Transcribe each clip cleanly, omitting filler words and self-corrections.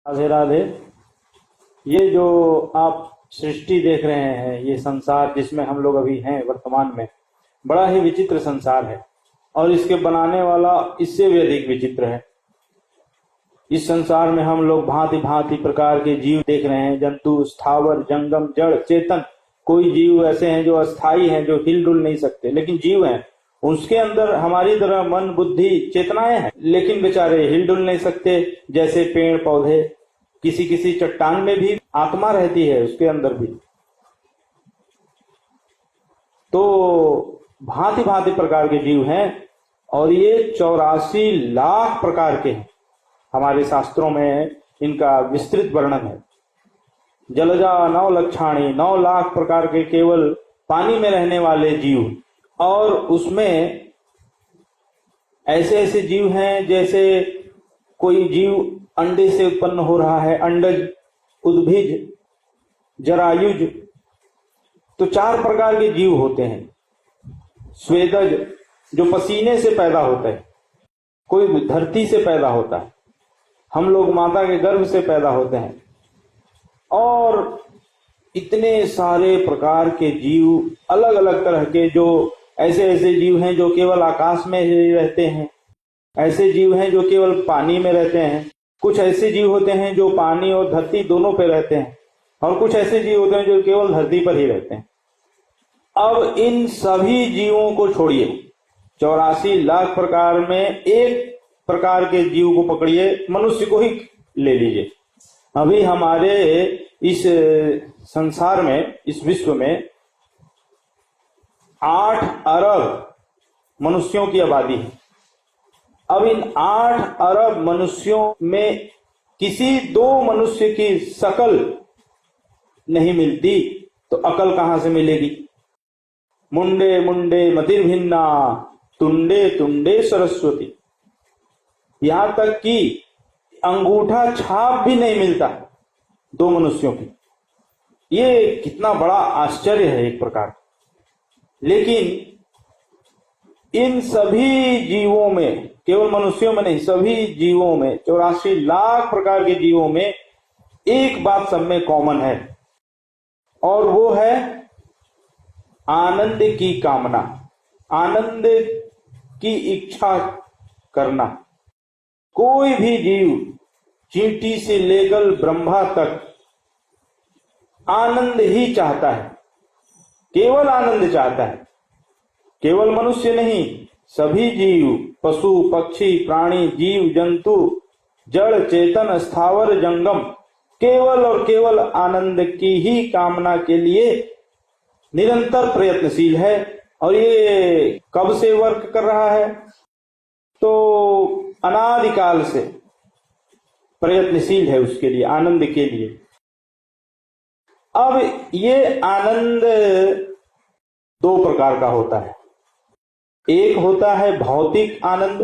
राधे राधे। ये जो आप सृष्टि देख रहे हैं, ये संसार जिसमें हम लोग अभी हैं वर्तमान में, बड़ा ही विचित्र संसार है और इसके बनाने वाला इससे भी अधिक विचित्र है। इस संसार में हम लोग भांति भांति प्रकार के जीव देख रहे हैं, जंतु, स्थावर, जंगम, जड़, चेतन। कोई जीव ऐसे हैं जो अस्थाई हैं, जो हिल डुल नहीं सकते, लेकिन जीव हैं। उसके अंदर हमारी तरह मन, बुद्धि, चेतनाएं हैं, लेकिन बेचारे हिल डुल नहीं सकते। जैसे पेड़ पौधे, किसी किसी चट्टान में भी आत्मा रहती है, उसके अंदर भी। तो भांति भांति प्रकार के जीव हैं और ये 84 लाख प्रकार के हैं। हमारे शास्त्रों में इनका विस्तृत वर्णन है। जलजा 9 लक्षाणी, 9 लाख प्रकार के केवल पानी में रहने वाले जीव। और उसमें ऐसे ऐसे जीव हैं, जैसे कोई जीव अंडे से उत्पन्न हो रहा है, अंडज, उद्भिज, जरायुज। तो 4 प्रकार के जीव होते हैं। स्वेदज, जो पसीने से पैदा होता है, कोई धरती से पैदा होता है, हम लोग माता के गर्भ से पैदा होते हैं। और इतने सारे प्रकार के जीव, अलग अलग तरह के, जो ऐसे ऐसे जीव हैं जो केवल आकाश में ही रहते हैं, ऐसे जीव हैं जो केवल पानी में रहते हैं, कुछ ऐसे जीव होते हैं जो पानी और धरती दोनों पे रहते हैं, और कुछ ऐसे जीव होते हैं जो केवल धरती पर ही रहते हैं। अब इन सभी जीवों को छोड़िए, 84 लाख प्रकार में एक प्रकार के जीव को पकड़िए, मनुष्य को ही ले लीजिए। अभी हमारे इस संसार में, इस विश्व में 8 अरब मनुष्यों की आबादी है। अब इन 8 अरब मनुष्यों में किसी 2 मनुष्य की शकल नहीं मिलती, तो अकल कहां से मिलेगी? मुंडे मुंडे मतिर्भिन्ना, तुंडे तुंडे सरस्वती। यहां तक कि अंगूठा छाप भी नहीं मिलता 2 मनुष्यों की। ये कितना बड़ा आश्चर्य है एक प्रकार। लेकिन इन सभी जीवों में, केवल मनुष्यों में नहीं, सभी जीवों में, 84 लाख प्रकार के जीवों में एक बात सब में कॉमन है, और वो है आनंद की कामना, आनंद की इच्छा करना। कोई भी जीव, चींटी से लेकर ब्रह्मा तक, आनंद ही चाहता है, केवल आनंद चाहता है। केवल मनुष्य नहीं, सभी जीव, पशु, पक्षी, प्राणी, जीव, जंतु, जड़, चेतन, स्थावर, जंगम, केवल और केवल आनंद की ही कामना के लिए निरंतर प्रयत्नशील है। और ये कब से वर्क कर रहा है? तो अनादिकाल से प्रयत्नशील है उसके लिए, आनंद के लिए। अब ये आनंद 2 प्रकार का होता है। एक होता है भौतिक आनंद,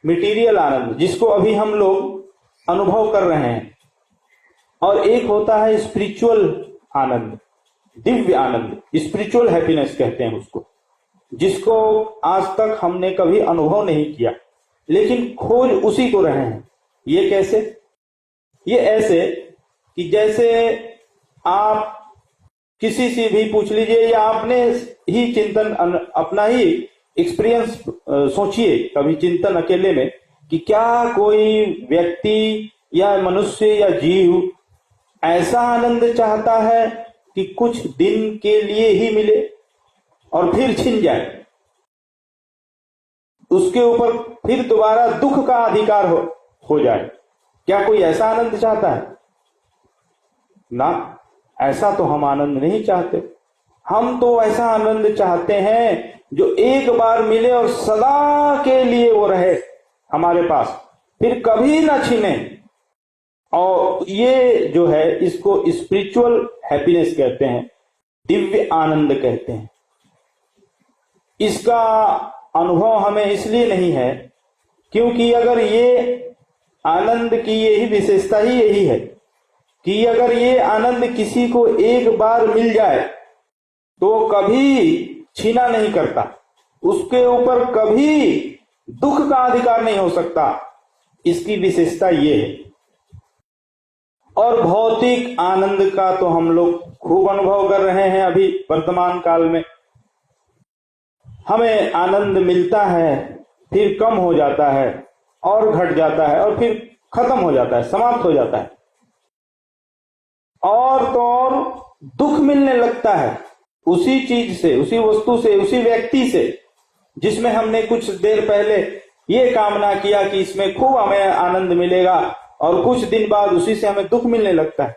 मटेरियल आनंद, जिसको अभी हम लोग अनुभव कर रहे हैं, और एक होता है स्पिरिचुअल आनंद, दिव्य आनंद, स्पिरिचुअल हैप्पीनेस कहते हैं उसको, जिसको आज तक हमने कभी अनुभव नहीं किया, लेकिन खोज उसी को रहे हैं। ये कैसे? ये ऐसे कि जैसे आप किसी से भी पूछ लीजिए, या आपने ही चिंतन, अपना ही एक्सपीरियंस सोचिए कभी चिंतन अकेले में, कि क्या कोई व्यक्ति या मनुष्य या जीव ऐसा आनंद चाहता है कि कुछ दिन के लिए ही मिले और फिर छिन जाए, उसके ऊपर फिर दोबारा दुख का अधिकार हो जाए? क्या कोई ऐसा आनंद चाहता है? ना, ऐसा तो हम आनंद नहीं चाहते। हम तो ऐसा आनंद चाहते हैं जो एक बार मिले और सदा के लिए वो रहे हमारे पास, फिर कभी ना छिने। और ये जो है, इसको स्पिरिचुअल हैप्पीनेस कहते हैं, दिव्य आनंद कहते हैं। इसका अनुभव हमें इसलिए नहीं है क्योंकि अगर ये आनंद की यही विशेषता ही यही है कि अगर ये आनंद किसी को एक बार मिल जाए तो कभी छीना नहीं करता, उसके ऊपर कभी दुख का अधिकार नहीं हो सकता। इसकी विशेषता ये है। और भौतिक आनंद का तो हम लोग खूब अनुभव कर रहे हैं। अभी वर्तमान काल में हमें आनंद मिलता है, फिर कम हो जाता है और घट जाता है और फिर खत्म हो जाता है, समाप्त हो जाता है। और तो और दुख मिलने लगता है उसी चीज से, उसी वस्तु से, उसी व्यक्ति से जिसमें हमने कुछ देर पहले ये कामना किया कि इसमें खूब हमें आनंद मिलेगा, और कुछ दिन बाद उसी से हमें दुख मिलने लगता है।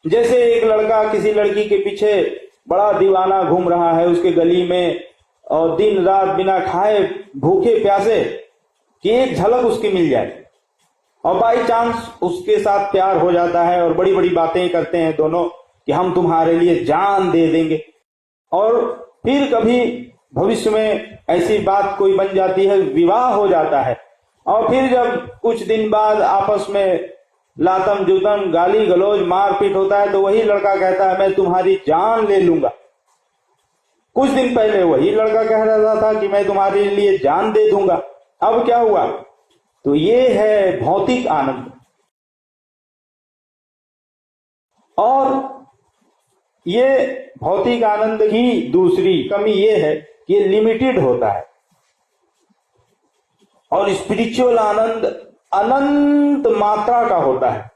जैसे एक लड़का किसी लड़की के पीछे बड़ा दीवाना घूम रहा है उसके गली में, और दिन रात बिना खाए भूखे प्यासे कि एक झलक उसकी मिल जाए, और बाई चांस उसके साथ प्यार हो जाता है और बड़ी बड़ी बातें करते हैं दोनों कि हम तुम्हारे लिए जान दे देंगे। और फिर कभी भविष्य में ऐसी बात कोई बन जाती है, विवाह हो जाता है, और फिर जब कुछ दिन बाद आपस में लातम जुतम गाली गलौज मारपीट होता है तो वही लड़का कहता है मैं तुम्हारी जान ले लूंगा। कुछ दिन पहले वही लड़का कह रहा था कि मैं तुम्हारे लिए जान दे दूंगा, अब क्या हुआ? तो ये है भौतिक आनंद। और ये भौतिक आनंद की दूसरी कमी ये है कि ये लिमिटेड होता है, और स्पिरिचुअल आनंद अनंत मात्रा का होता है।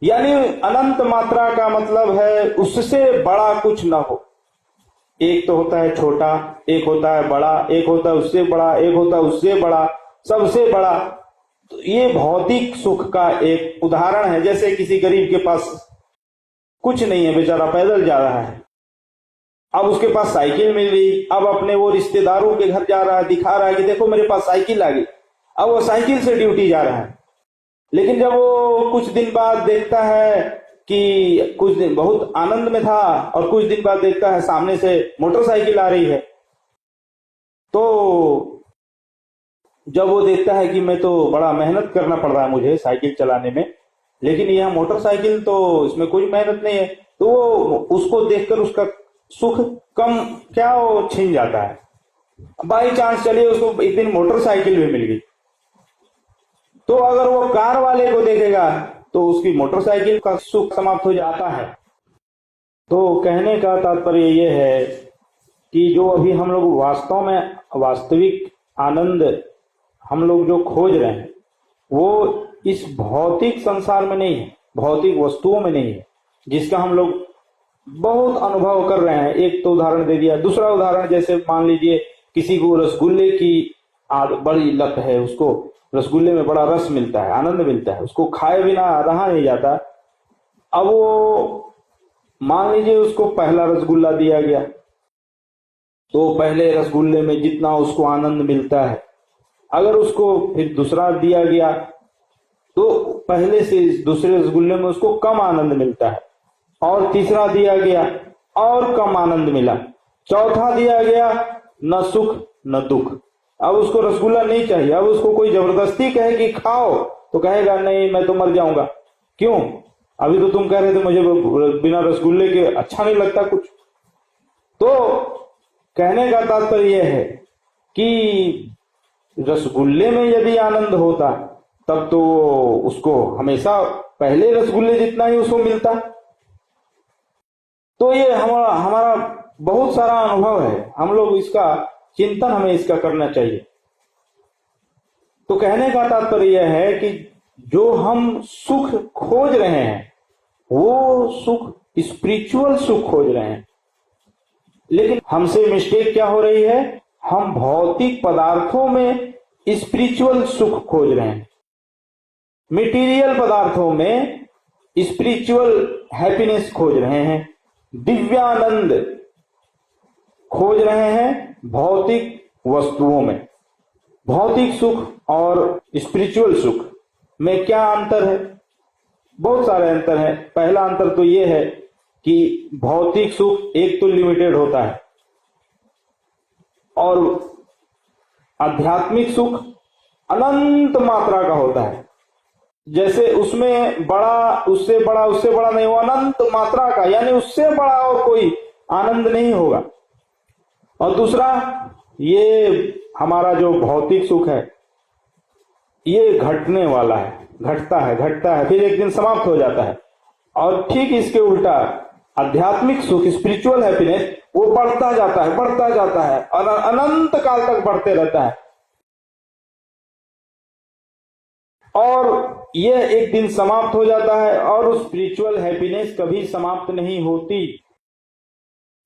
यानी अनंत मात्रा का मतलब है उससे बड़ा कुछ ना हो। एक तो होता है छोटा, एक होता है बड़ा, एक होता है उससे बड़ा, एक होता है उससे बड़ा, सबसे बड़ा। तो ये भौतिक सुख का एक उदाहरण है। जैसे किसी गरीब के पास कुछ नहीं है, बेचारा पैदल जा रहा है, अब उसके पास साइकिल मिल गई, अब अपने वो रिश्तेदारों के घर जा रहा है, दिखा रहा है कि देखो मेरे पास साइकिल आ गई, अब वो साइकिल से ड्यूटी जा रहा है। लेकिन जब वो कुछ दिन बाद देखता है कि कुछ दिन बहुत आनंद में था और कुछ दिन बाद देखता है सामने से मोटरसाइकिल आ रही है, तो जब वो देखता है कि मैं तो बड़ा मेहनत करना पड़ रहा है मुझे साइकिल चलाने में, लेकिन यह मोटरसाइकिल तो इसमें कोई मेहनत नहीं है, तो वो उसको देखकर उसका सुख कम क्या वो छिन जाता है। बाई चांस चलिए उसको एक दिन मोटरसाइकिल भी मिल गई, तो अगर वो कार वाले को देखेगा तो उसकी मोटरसाइकिल का सुख समाप्त हो जाता है। तो कहने का तात्पर्य ये है कि जो अभी हम लोग वास्तव में वास्तविक आनंद हम लोग जो खोज रहे हैं वो इस भौतिक संसार में नहीं है, भौतिक वस्तुओं में नहीं है, जिसका हम लोग बहुत अनुभव कर रहे हैं। एक तो उदाहरण दे दिया, दूसरा उदाहरण जैसे मान लीजिए किसी को रसगुल्ले की बड़ी लत है, उसको रसगुल्ले में बड़ा रस मिलता है, आनंद मिलता है, उसको खाए बिना रहा नहीं जाता। अब वो मान लीजिए उसको पहला रसगुल्ला दिया गया, तो पहले रसगुल्ले में जितना उसको आनंद मिलता है, अगर उसको फिर दूसरा दिया गया तो पहले से दूसरे रसगुल्ले में उसको कम आनंद मिलता है, और तीसरा दिया गया और कम आनंद मिला, चौथा दिया गया न सुख न दुख। अब उसको रसगुल्ला नहीं चाहिए, अब उसको कोई जबरदस्ती कहे कि खाओ तो कहेगा नहीं मैं तो मर जाऊंगा। क्यों? अभी तो तुम कह रहे थे मुझे बिना रसगुल्ले के अच्छा नहीं लगता कुछ। तो कहने का तात्पर्य यह है कि रसगुल्ले में यदि आनंद होता तब तो उसको हमेशा पहले रसगुल्ले जितना ही उसको मिलता। तो ये हमारा बहुत सारा अनुभव है, हम लोग इसका चिंतन हमें इसका करना चाहिए। तो कहने का तात्पर्य यह है कि जो हम सुख खोज रहे हैं वो सुख स्पिरिचुअल सुख खोज रहे हैं, लेकिन हमसे मिस्टेक क्या हो रही है, हम भौतिक पदार्थों में स्पिरिचुअल सुख खोज रहे हैं, मटेरियल पदार्थों में स्पिरिचुअल हैप्पीनेस खोज रहे हैं, दिव्यानंद खोज रहे हैं भौतिक वस्तुओं में। भौतिक सुख और स्पिरिचुअल सुख में क्या अंतर है? बहुत सारे अंतर है। पहला अंतर तो यह है कि भौतिक सुख एक तो लिमिटेड होता है और आध्यात्मिक सुख अनंत मात्रा का होता है। जैसे उसमें बड़ा उससे बड़ा उससे बड़ा नहीं, वो अनंत मात्रा का, यानी उससे बड़ा और कोई आनंद नहीं होगा। और दूसरा, ये हमारा जो भौतिक सुख है ये घटने वाला है, घटता है फिर एक दिन समाप्त हो जाता है। और ठीक इसके उल्टा आध्यात्मिक सुख, स्पिरिचुअल हैप्पीनेस, वो बढ़ता जाता है और अनंत काल तक बढ़ते रहता है। और यह एक दिन समाप्त हो जाता है और उस स्पिरिचुअल हैप्पीनेस कभी समाप्त नहीं होती।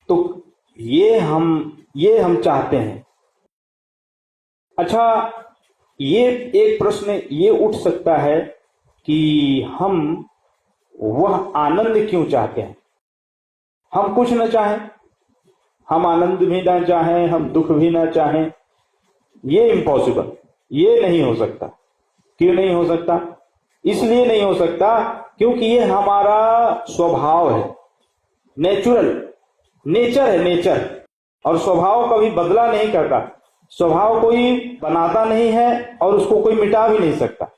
तो ये हम चाहते हैं। अच्छा, ये एक प्रश्न ये उठ सकता है कि हम वह आनंद क्यों चाहते हैं? हम कुछ न चाहें, हम आनंद भी ना चाहें, हम दुख भी ना चाहें, ये इम्पॉसिबल, ये नहीं हो सकता। क्यों नहीं हो सकता? इसलिए नहीं हो सकता क्योंकि ये हमारा स्वभाव है, नेचर है, नेचर। और स्वभाव कभी बदला नहीं करता, स्वभाव कोई बनाता नहीं है और उसको कोई मिटा भी नहीं सकता।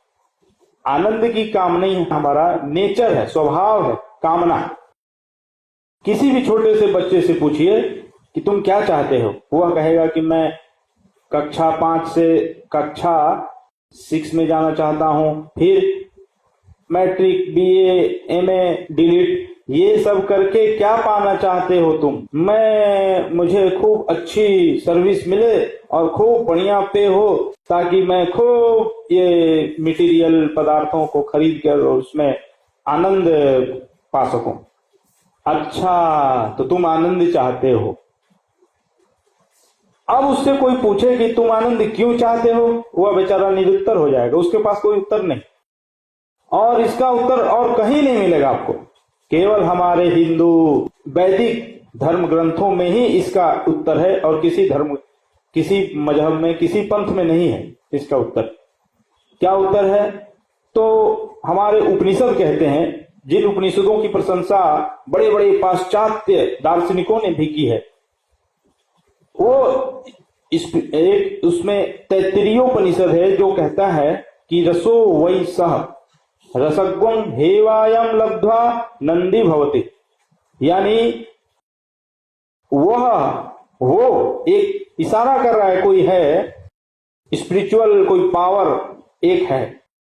आनंद की कामना ही हमारा नेचर है, स्वभाव है, कामना। किसी भी छोटे से बच्चे से पूछिए कि तुम क्या चाहते हो, वह कहेगा कि मैं कक्षा 5 से कक्षा 6 में जाना चाहता हूं, फिर मैट्रिक, बीए, एमए, डीलिट, ये सब करके क्या पाना चाहते हो तुम? मुझे खूब अच्छी सर्विस मिले और खूब बढ़िया पे हो ताकि मैं खूब ये मटेरियल पदार्थों को खरीद कर उसमें आनंद पा सकूं। अच्छा, तो तुम आनंद चाहते हो। अब उससे कोई पूछे कि तुम आनंद क्यों चाहते हो, वह बेचारा निरुत्तर हो जाएगा, उसके पास कोई उत्तर नहीं। और इसका उत्तर और कहीं नहीं मिलेगा आपको, केवल हमारे हिंदू वैदिक धर्म ग्रंथों में ही इसका उत्तर है और किसी मजहब में, किसी पंथ में नहीं है इसका उत्तर। क्या उत्तर है? तो हमारे उपनिषद कहते हैं, जिन उपनिषदों की प्रशंसा बड़े बड़े पाश्चात्य दार्शनिकों ने भी की है, वो उसमें तैत्तिरीयोपनिषद है जो कहता है कि रसो वै सह रसग्वं हेवायम लब्ध्वा नंदी भवति। यानी वो एक इशारा कर रहा है, कोई है स्पिरिचुअल, कोई पावर एक है,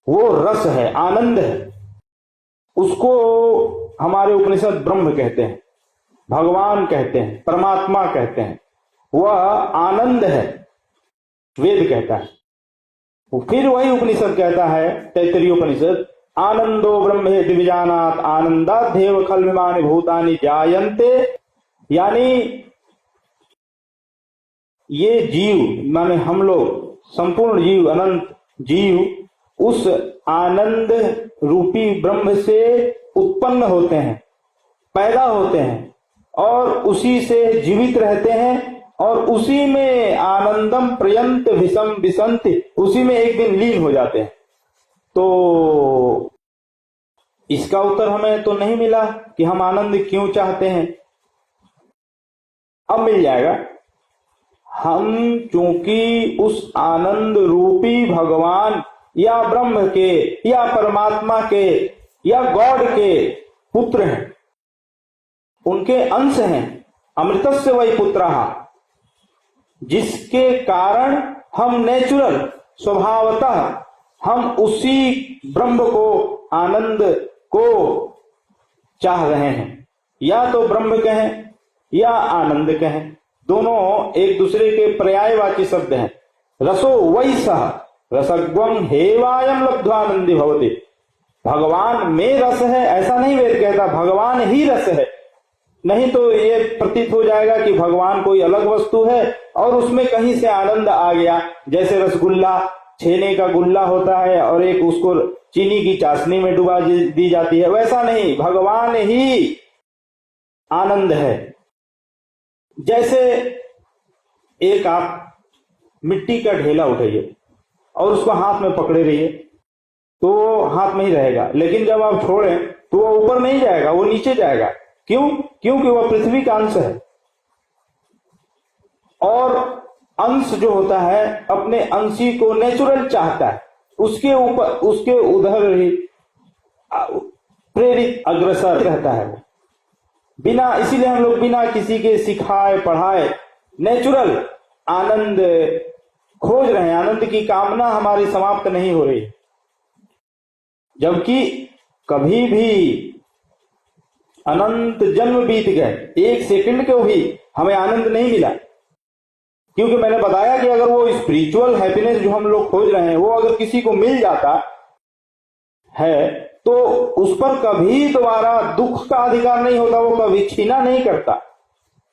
वो रस है, आनंद है। उसको हमारे उपनिषद ब्रह्म कहते हैं, भगवान कहते हैं, परमात्मा कहते हैं। वह आनंद है, वेद कहता है। फिर वही उपनिषद कहता है, तैत्तिरीयोपनिषद, आनंदो ब्रह्मेति विजानात आनंदाध्येव खल्विमानि भूतानि जायन्ते। यानी ये जीव, माने हम लोग, संपूर्ण जीव, अनंत जीव उस आनंद रूपी ब्रह्म से उत्पन्न होते हैं, पैदा होते हैं और उसी से जीवित रहते हैं और उसी में आनंदम प्रयंत विषम विसंति, उसी में एक दिन लीन हो जाते हैं। तो इसका उत्तर हमें तो नहीं मिला कि हम आनंद क्यों चाहते हैं। अब मिल जाएगा। हम चूंकि उस आनंद रूपी भगवान या ब्रह्म के या परमात्मा के या गॉड के पुत्र हैं, उनके अंश हैं, अमृतस्य वै पुत्रः, जिसके कारण हम नेचुरल स्वभावतः हम उसी ब्रह्म को, आनंद को चाह रहे हैं। या तो ब्रह्म कहें या आनंद कहें, दोनों एक दूसरे के पर्यायवाची शब्द हैं। रसो वै सह रसग्वं हेवायम लब्ध्वानंदी भवति। भगवान में रस है ऐसा नहीं वेद कहता, भगवान ही रस है। नहीं तो ये प्रतीत हो जाएगा कि भगवान कोई अलग वस्तु है और उसमें कहीं से आनंद आ गया। जैसे रसगुल्ला, छेने का गुल्ला होता है और एक उसको चीनी की चाशनी में डुबा दी जाती है, वैसा नहीं, भगवान ही आनंद है। जैसे एक आप मिट्टी का ढेला उठाइए और उसको हाथ में पकड़े रहिए तो वो हाथ में ही रहेगा, लेकिन जब आप छोड़ें तो वो ऊपर नहीं जाएगा, वो नीचे जाएगा। क्यों? क्योंकि वह पृथ्वी का अंश है। और अंश जो होता है अपने अंशी को नेचुरल चाहता है, उसके ऊपर, उसके उधर ही प्रेरित अग्रसर रहता है वो। बिना, इसीलिए हम लोग बिना किसी के सिखाए पढ़ाए नेचुरल आनंद खोज रहे हैं। आनंद की कामना हमारी समाप्त नहीं हो रही। जबकि कभी भी अनंत जन्म बीत गए, एक सेकंड को भी हमें आनंद नहीं मिला। क्योंकि मैंने बताया कि अगर वो स्पिरिचुअल हैप्पीनेस जो हम लोग खोज रहे हैं वो अगर किसी को मिल जाता है तो उस पर कभी दोबारा दुख का अधिकार नहीं होता, वो कभी छीना नहीं करता।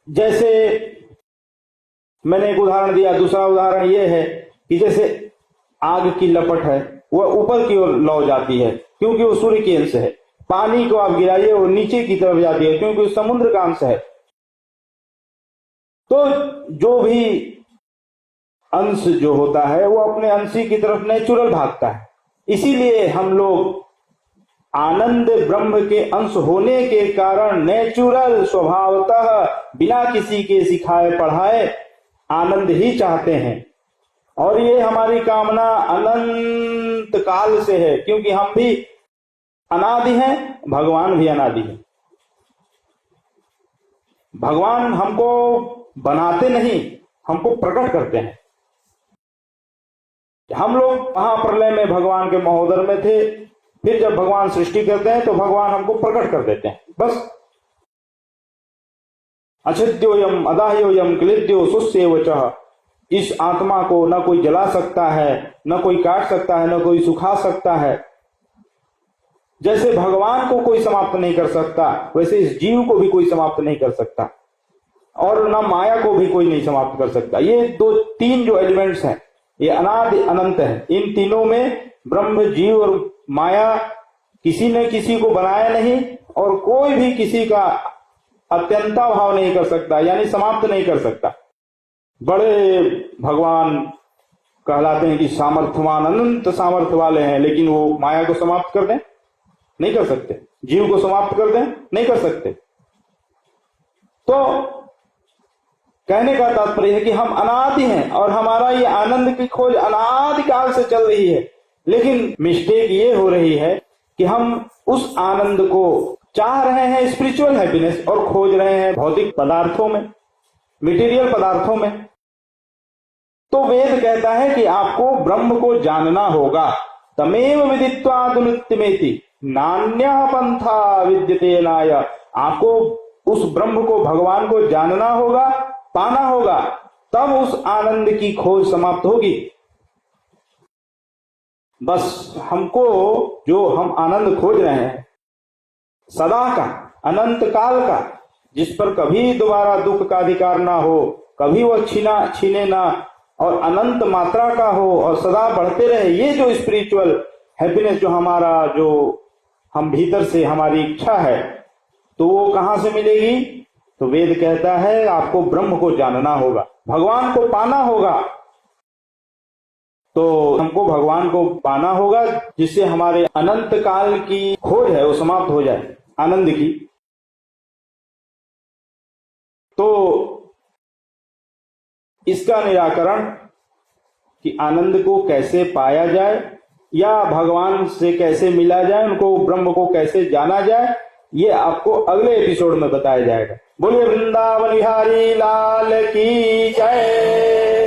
जैसे मैंने एक उदाहरण दिया, दूसरा उदाहरण ये है कि जैसे आग की लपट है, वह ऊपर की ओर लौ जाती है क्योंकि वो सूर्य के अंश है। पानी को आप गिराइए वो नीचे की तरफ जाती है क्योंकि वो समुद्र का अंश है। तो जो भी अंश जो होता है वो अपने अंशी की तरफ नेचुरल भागता है। इसीलिए हम लोग आनंद ब्रह्म के अंश होने के कारण नेचुरल स्वभावतः बिना किसी के सिखाए पढ़ाए आनंद ही चाहते हैं। और ये हमारी कामना अनंत काल से है, क्योंकि हम भी अनादि हैं, भगवान भी अनादि है। भगवान हमको बनाते नहीं, हमको प्रकट करते हैं। हम लोग महाप्रलय में भगवान के महोदर में थे, फिर जब भगवान सृष्टि करते हैं तो भगवान हमको प्रकट कर देते हैं, बस। अछिद्योयम अदाह्योयम क्लिद्यो सुस्येवचः, इस आत्मा को न कोई जला सकता है, न कोई काट सकता है, न कोई सुखा सकता है। जैसे भगवान को कोई समाप्त नहीं कर सकता, वैसे इस जीव को भी कोई समाप्त नहीं कर सकता, और न माया को भी कोई नहीं समाप्त कर सकता। ये दो तीन जो एलिमेंट्स हैं ये अनादि अनंत है। इन तीनों में ब्रह्म, जीव और माया किसी ने किसी को बनाया नहीं, और कोई भी किसी का अत्यंता भाव नहीं कर सकता, यानी समाप्त नहीं कर सकता। बड़े भगवान कहलाते हैं कि सामर्थ्यवान, अनंत सामर्थ्य वाले हैं, लेकिन वो माया को समाप्त कर दें नहीं कर सकते, जीव को समाप्त कर दें नहीं कर सकते। तो कहने का तात्पर्य है कि हम अनादि हैं और हमारा ये आनंद की खोज अनादि काल से चल रही है। लेकिन मिस्टेक ये हो रही है कि हम उस आनंद को चाह रहे हैं स्पिरिचुअल हैप्पीनेस, और खोज रहे हैं भौतिक पदार्थों में, मटेरियल पदार्थों में। तो वेद कहता है कि आपको ब्रह्म को जानना होगा। तमेव विदित्वा दुनित्यमेति नान्यः पंथा विद्यते नाय। आपको उस ब्रह्म को, भगवान को जानना होगा, पाना होगा, तब उस आनंद की खोज समाप्त होगी। बस हमको जो हम आनंद खोज रहे हैं सदा का, अनंत काल का, जिस पर कभी दोबारा दुख का अधिकार ना हो, कभी वह छीने ना, और अनंत मात्रा का हो और सदा बढ़ते रहे, ये जो स्पिरिचुअल हैप्पीनेस जो हमारा, जो हम भीतर से हमारी इच्छा है, तो वो कहां से मिलेगी? तो वेद कहता है आपको ब्रह्म को जानना होगा, भगवान को पाना होगा। तो हमको भगवान को पाना होगा जिससे हमारे अनंत काल की खोज है वो समाप्त हो जाए, आनंद की। तो इसका निराकरण कि आनंद को कैसे पाया जाए या भगवान से कैसे मिला जाए, उनको ब्रह्म को कैसे जाना जाए, ये आपको अगले एपिसोड में बताया जाएगा। बोलिए वृंदावन बिहारी लाल की जय।